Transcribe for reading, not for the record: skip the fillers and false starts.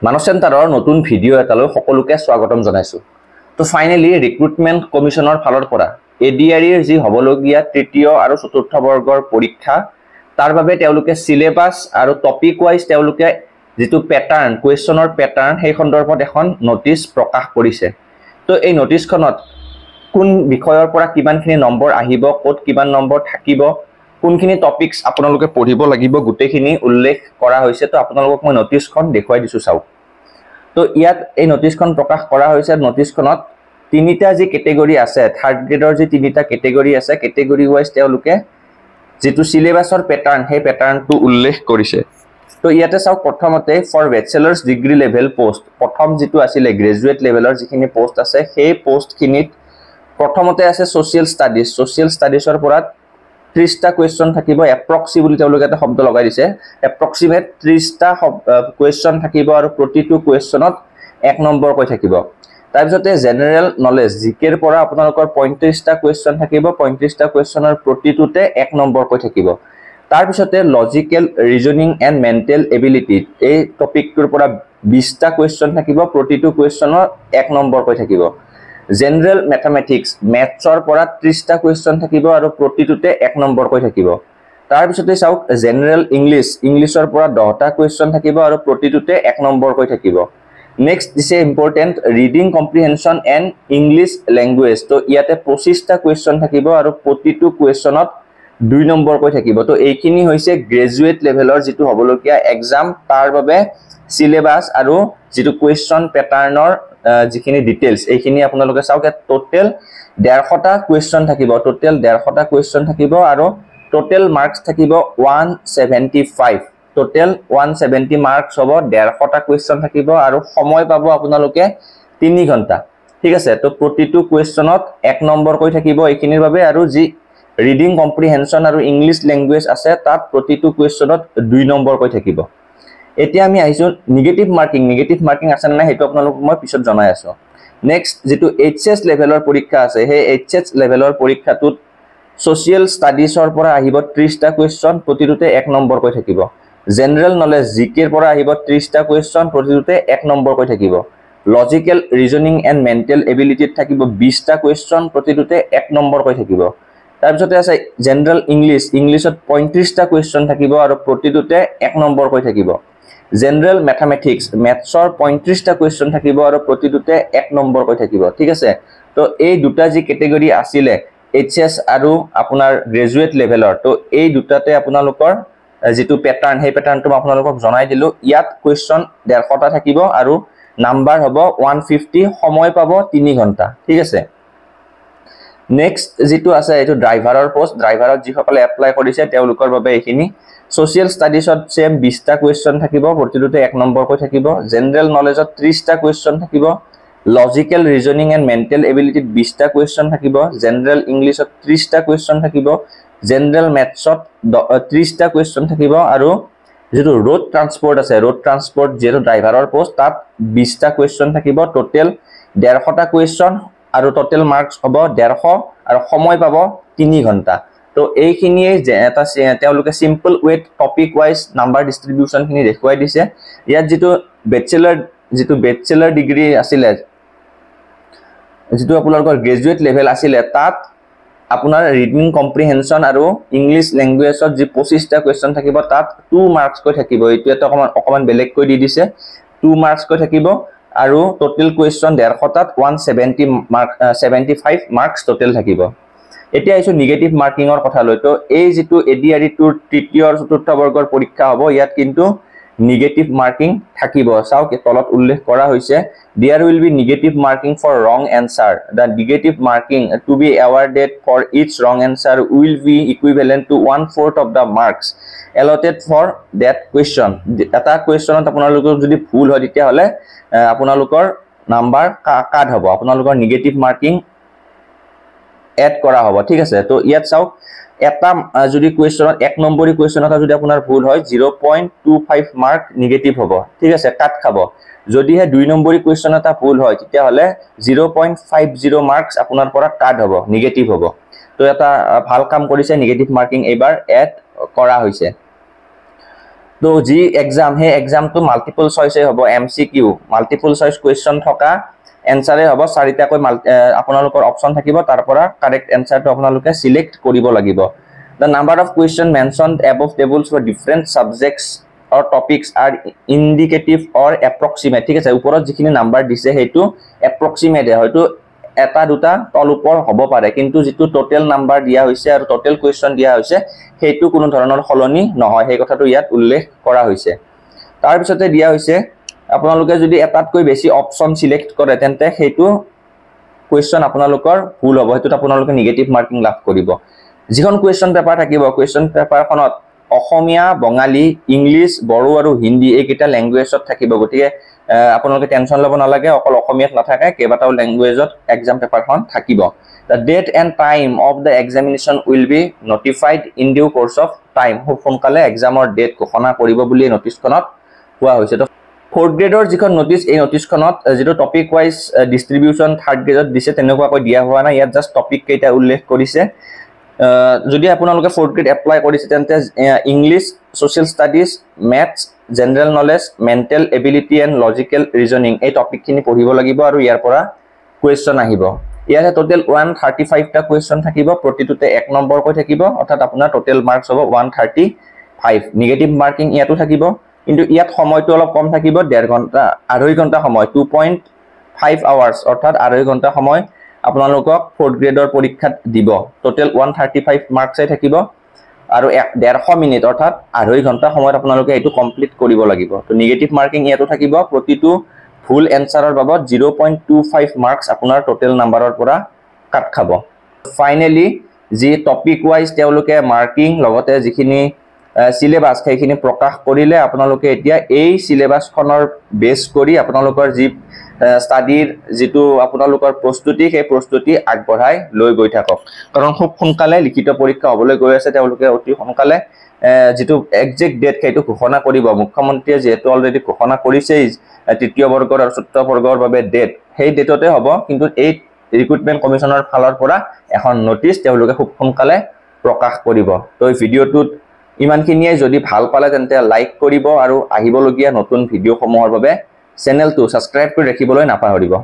মানৱ চেণ্টাৰৰ নতুন ভিডিঅ' এটালৈ সকলোকে স্বাগতম জনাইছোঁ। তো ফাইনেলি ৰিক্ৰুটমেণ্ট কমিশ্যনৰ ফালৰ পৰা ADREৰ যি হ'বলগীয়া তৃতীয় আৰু চতুৰ্থ বৰ্গৰ পৰীক্ষা তাৰ বাবে তেওঁলোকে সিলেবাস আৰু টপিক ওয়াইজ তেওঁলোকে যিটো প্যাটাৰ্ন কুৱেশ্যনৰ প্যাটাৰ্ন সেই সন্দৰ্ভত এখন নোটিছ প্ৰকাশ কৰিছে। তো এই নোটিছখনত কোন বিষয়ৰ পৰা কিমানখিনি নম্বৰ আহিব, ক'ত কিমান নম্বৰ থাকিব, কোনখিনি টপিকস আপোনালোকে পঢ়িব লাগিব গোটেইখিনি উল্লেখ কৰা হৈছে। তো আপোনালোকক মই নোটিছখন দেখুৱাই দিছোঁ চাওক। তো ইয়াত এই নোটিছখন প্ৰকাশ কৰা হৈছে। নোটিছখনত তিনিটা যি কেটেগৰী আছে, থাৰ্ড গ্ৰেডৰ যি তিনিটা কেটেগৰী আছে, কেটেগৰী ওয়াইজ তেওঁলোকে যেটো সিলেবাসৰ প্যাটাৰ্ন সেই প্যাটাৰ্নটো উল্লেখ কৰিছে। তো ইয়াতে চাওক, প্ৰথমতে ফৰ বেচেলাৰ্স ডিগ্ৰী লেভেল পোষ্ট, প্ৰথম যেটো আছিলে গ্ৰেজুৱেট লেভেলৰ যিখিনি পোষ্ট আছে সেই পোষ্টখিনিত প্ৰথমতে আছে সোশ্যাল ষ্টাডিজ। সোশ্যাল ষ্টাডিজৰ পৰা 30টা কুৱেশ্যন থাকিব, এপ্ৰক্সি বুলি তেওঁলোকে এটা শব্দ লগাই দিছে, এপ্ৰক্সিমেট 30টা কুৱেশ্যন থাকিব আৰু প্ৰতিটো কুৱেশ্যনত 1 নম্বৰকৈ থাকিব। তাৰপিছতে জেনাৰেল নলেজ জিকেৰ পৰা আপোনালোকৰ 35টা কুৱেশ্যন থাকিব, 35টা কুৱেশ্যনৰ প্ৰতিটোতে 1 নম্বৰকৈ থাকিব। তাৰপিছতে logical reasoning and mental ability, এই টপিকটোৰ পৰা 20টা কুৱেশ্যন থাকিব, প্ৰতিটো কুৱেশ্যনৰ 1 নম্বৰকৈ থাকিব। জেনাৰেল মেথামেটিক্স মেথছৰ পৰা 30টা কুৱেশ্যন থাকিব আৰু প্ৰতিটোতে 1 নম্বৰকৈ থাকিব। তাৰপিছতে চাওক জেনাৰেল ইংলিছৰ পৰা 10টা কুৱেশ্যন থাকিব আৰু প্ৰতিটোতে 1 নম্বৰকৈ থাকিব। নেক্সট দিছে important reading comprehension and English language, তো ইয়াতে 25টা কুৱেশ্যন থাকিব আৰু প্ৰতিটো কুৱেশ্যনত 2 নম্বৰকৈ থাকিব। তো এইখিনি হৈছে গ্ৰেজুৱেট লেভেলৰ যিটো হ'বলগীয়া এক্সাম, তাৰ বাবে সিলেবাস আৰু যিটো কুৱেশ্যন প্যাটাৰ্নৰ যিখিনি ডিটেইলছ এইখিনি আপোনালোকে চাওক। টোটেল 150টা কুৱেশ্যন থাকিব, টোটেল 150টা কুৱেশ্যন থাকিব আৰু টোটেল মাৰ্কস থাকিব 175। টোটেল 170 মাৰ্কস হ'ব, 150টা কুৱেশ্যন থাকিব আৰু সময় পাব আপোনালোকে 3 ঘণ্টা। ঠিক আছে, তো প্ৰতিটো কুৱেশ্যনত 1 নম্বৰকৈ থাকিব এইখিনিৰ বাবে, আৰু যি ৰিডিং কম্প্ৰিহেনশ্যন আৰু ইংলিছ লেংগুৱেজ আছে তাত প্ৰতিটো কুৱেশ্যনত 2 নম্বৰকৈ থাকিব। এতিয়া আমি আহিছো নিগেটিভ মাৰ্কিং আছে না সেইটো আপোনালোকক মই পিছত জনাই আছো। নেক্সট যেটো HS লেভেলৰ পৰীক্ষা আছে, সেই HS লেভেলৰ পৰীক্ষাটোত সোশ্যাল ষ্টাডিজৰ পৰা আহিব 30টা কুৱেশ্যন, প্ৰতিটোতে 1 নম্বৰকৈ থাকিব। জেনাৰেল নলেজ জিকেৰ পৰা আহিব 30টা কুৱেশ্যন, প্ৰতিটোতে 1 নম্বৰকৈ থাকিব। লজিকেল ৰিজনিং এণ্ড মেণ্টেল এবিলিটিত থাকিব 20টা কুৱেশ্যন, প্ৰতিটোতে 1 নম্বৰকৈ থাকিব। তাৰপিছতে আছে জেনাৰেল ইংলিছত 35টা কুৱেশ্যন থাকিব আৰু প্ৰতিটোতে 1 নম্বৰকৈ থাকিব। জেনাৰেল মেথামেটিক্স মেথছৰ 35টা কুৱেশ্যন থাকিব আৰু প্ৰতিটোতে 1 নম্বৰকৈ থাকিব। ঠিক আছে, তো এই দুটা যি কেটেগৰী আছিলে HS আৰু আপোনাৰ গ্ৰেজুৱেট লেভেলৰ, তো এই দুটাতে আপোনালোকৰ যেটো প্যাটাৰ্ন সেই প্যাটাৰ্নটো মই আপোনালোকক জনাই দিলো। ইয়াত কুৱেশ্যন 150টা থাকিব আৰু নাম্বাৰ হ'ব 150, সময় পাব 3 ঘণ্টা। ঠিক আছে, নেক্সট যেটো আছে এইটো ড্ৰাইভাৰৰ পোষ্ট, ড্ৰাইভাৰত যিসকলে এপ্লাই কৰিছে তেওঁলোকৰ বাবে এইখিনি। সোশ্যাল ষ্টাডিজত সেম 20টা কুৱেশ্যন থাকিব, প্ৰতিটোতে 1 নম্বৰকৈ থাকিব। জেনাৰেল নলেজত 30টা কুৱেশ্যন থাকিব, লজিকেল ৰিজনিং এণ্ড মেণ্টেল এবিলিটিত 20টা কুৱেশ্যন থাকিব, জেনাৰেল ইংলিছত 30টা কুৱেশ্যন থাকিব, জেনাৰেল মেথছত 30টা কুৱেশ্যন থাকিব আৰু যেটো ৰোড ট্ৰান্সপৰ্ট আছে, ৰোড ট্ৰান্সপৰ্ট যেটো ড্ৰাইভাৰৰ পোষ্ট তাত 20টা কুৱেশ্যন থাকিব, টোটেল 150টা কুৱেশ্যন আৰু টোটেল মাৰ্কস হ'ব 150 আৰু সময় পাব 3 ঘণ্টা। তো এইখিনিয়ে এটা তেওঁলোকে simple weight topic wise number distribution খিনি দেখুৱাই দিছে। ইয়াত যেটো বেচেলাৰ ডিগ্ৰী আছিলে, যেটো আপোনালোকৰ গ্ৰেজুৱেট লেভেল আছিলে, তাত আপোনাৰ ৰিডিং কম্প্ৰিহেনশ্যন আৰু ইংলিছ লেংগুৱেজত যি 25টা কুৱেশ্যন থাকিব তাত 2 মাৰ্কস কৈ থাকিব। এইটো এটা অকমান বেলেগ কৈ দি দিছে, 2 মাৰ্কস কৈ থাকিব আৰু টোটেল কুৱেশ্যন 150টাত 175 মাৰ্কস টোটেল থাকিব। এতিয়া আইছো নিগেটিভ মাৰ্কিংৰ কথা লৈ। তো এই যেটো ADRE টুৰ তৃতীয় আৰু চতুৰ্থ বৰ্গৰ পৰীক্ষা হ'ব, ইয়াত কিন্তু নিগেটিভ মাৰ্কিং থাকিব। চাওক তলত উল্লেখ কৰা হৈছে, there will be negative marking for wrong answer. The negative marking to be awarded for each wrong answer will be equivalent to 1/4 of the marks allotted for that question. এটা কুৱেশ্যনত আপোনালোকৰ যদি ভুল হয় তেতিয়া হলে আপোনালোকৰ নাম্বাৰ কাট হ'ব, আপোনালোকৰ নিগেটিভ মাৰ্কিং এড কৰা হ'ব। ঠিক আছে, তো ইয়াত চাওক এটা যদি কুৱেশ্যনত 1 নম্বৰী কুৱেশ্যনত যদি আপোনাৰ ভুল হয় 0.25 মাৰ্ক নিগেটিভ হ'ব। ঠিক আছে, কাট খাব। যদিহে 2 নম্বৰী কুৱেশ্যন এটা ভুল হয় তেতিয়া হলে 0.50 মাৰ্কস আপোনাৰ পৰা কাট হ'ব, নিগেটিভ হ'ব। তো এটা ভাল কাম কৰিছে, নিগেটিভ মাৰ্কিং এবাৰ এড কৰা হৈছে। তো যি এক্সাম সেই এক্সামটো মাল্টিপল চইচে হ'ব MCQ মাল্টিপল চইচ কুৱেশ্যন থকা এনসাৰে হ'ব চাৰিটাকৈ আপোনালোকৰ অপচন থাকিব তাৰ পৰা কাৰেক্ট এনসাৰটো আপোনালোকে সিলেক্ট কৰিব লাগিব The number of questions mentioned above tables for different subjects or topics are indicative or approximate ঠিক আছে ওপৰত যিখিনি নাম্বাৰ দিছে হেতু approximate হয়তো এটা দুটা তল ওপৰ হ'ব পাৰে কিন্তু যেটো টোটাল নাম্বাৰ দিয়া হৈছে আৰু টোটাল কোৱেশ্চন দিয়া হৈছে হেতু কোনো ধৰণৰ হলনি নহয় সেই কথাটো ইয়াত উল্লেখ কৰা হৈছে তাৰ পিছতে দিয়া হৈছে আপোনালোকে যদি এটাতকৈ বেছি অপচন সিলেক্ট কৰে তেন্তে হেতু কোৱেশ্চন আপোনালোকৰ ভুল হ'ব হেতুত আপোনালোকে নেগেটিভ মাৰ্কিং লাভ কৰিব যিখন কোৱেশ্চন পেপাৰ থাকিব কোৱেশ্চন পেপাৰখনত অসমীয়া বঙালী ইংলিশ বড়ো আৰু হিন্দী এইকেইটা ল্যাঙ্গুৱেজত থাকিব গতিকে আপোনালোকে টেনচন ল'ব নালাগে অকল অসমীয়াত নাথাকে কেইবাটাও ল্যাঙ্গুৱেজত এক্সাম পেপাৰখন থাকিব The date and time of the examination will be notified in due course of time সোনকালে এক্সামৰ ডেট ঘোষণা কৰিব বুলি নটিছখনত কোৱা হৈছে তো ফোৰ্থ গ্ৰেডৰ যিখন নোটিছ এই নোটিছখনত যেটো টপিক ওয়াইজ ডিস্ট্ৰিবিউচন থাৰ্ড গ্ৰেডত দিছে তেনেকুৱাকৈ দিয়া হোৱা নাই ইয়াত জাস্ট টপিক কেইটা উল্লেখ কৰিছে যদি আপোনালোকে ফোৰ্থ গ্ৰেড এপ্লাই কৰিছে তেন্তে English social studies maths general knowledge mental ability and logical reasoning এই টপিকখিনি পঢ়িব লাগিব আৰু ইয়াৰ পৰা কোৱেশ্চন আহিব ইয়াতে টোটাল 135 টা কোৱেশ্চন থাকিব প্ৰতিটোতে 1 নম্বৰ কৈ থাকিব অৰ্থাৎ আপোনাৰ টোটাল মাৰ্কস হ'ব 135 নেগেটিভ মাৰ্কিং ইয়াতো থাকিব কিন্তু ইয়াত সময়টো অলপ কম থাকিব 1.5 ঘণ্টা 2.5 ঘণ্টা সময় 2.5 আৱাৰ্স অৰ্থাৎ 2.5 ঘণ্টা সময় আপোনালোকক ফোৰ্থ গ্ৰেডৰ পৰীক্ষাত দিব টোটাল 135 মাৰ্কসে থাকিব আৰু 150 মিনিট অৰ্থাৎ 2.5 ঘণ্টা সময়ত আপোনালোকে এটো কমপ্লিট কৰিব লাগিব তো নেগেটিভ মাৰ্কিং ইয়াতো থাকিব প্ৰতিটো ফুল এনসাৰৰ বাবদ 0.25 মাৰ্কস আপোনাৰ টোটাল নাম্বাৰৰ পৰা কাট খাব ফাইনালি যি টপিক ওয়াইজ তেওঁলোকে মাৰ্কিং লগতে যিখিনি সিলেবাস সেইখিনি প্ৰকাশ কৰিলে আপোনালোকে এতিয়া এই সিলেবাসখনৰ বেস কৰি আপোনালোকৰ যি স্টাডিৰ যেটো আপোনালোকৰ প্ৰস্তুতি সেই প্ৰস্তুতি আগবঢ়াই লৈ গৈ থাকক কাৰণ খুব সোনকালে লিখিত পৰীক্ষা হ'বলৈ গৈ আছে তেওঁলোকে অতি সোনকালে যেটো এক্সাক্ট ডেট সেইটো ঘোষণা কৰিব মুখ্যমন্ত্ৰীয়ে যেটো অলৰেডি ঘোষণা কৰিছে তৃতীয় বৰ্গৰ আৰু চতুৰ্থ বৰ্গৰ বাবে ডেট সেই ডেটতে হ'ব কিন্তু এই ৰিক্ৰুটমেন্ট কমিশনৰ ফালৰ পৰা এখন নোটিছ তেওঁলোকে খুব সোনকালে প্ৰকাশ কৰিব তো এই ভিডিওটোত ইমানখিনিয়ে যদি ভাল পালে তেন্তে লাইক কৰিব আৰু আহিবলগীয়া নতুন ভিডিওসমূহৰ বাবে চেনেলটো সাবস্ক্ৰাইব কৰি ৰাখিবলৈ নাপাহৰিব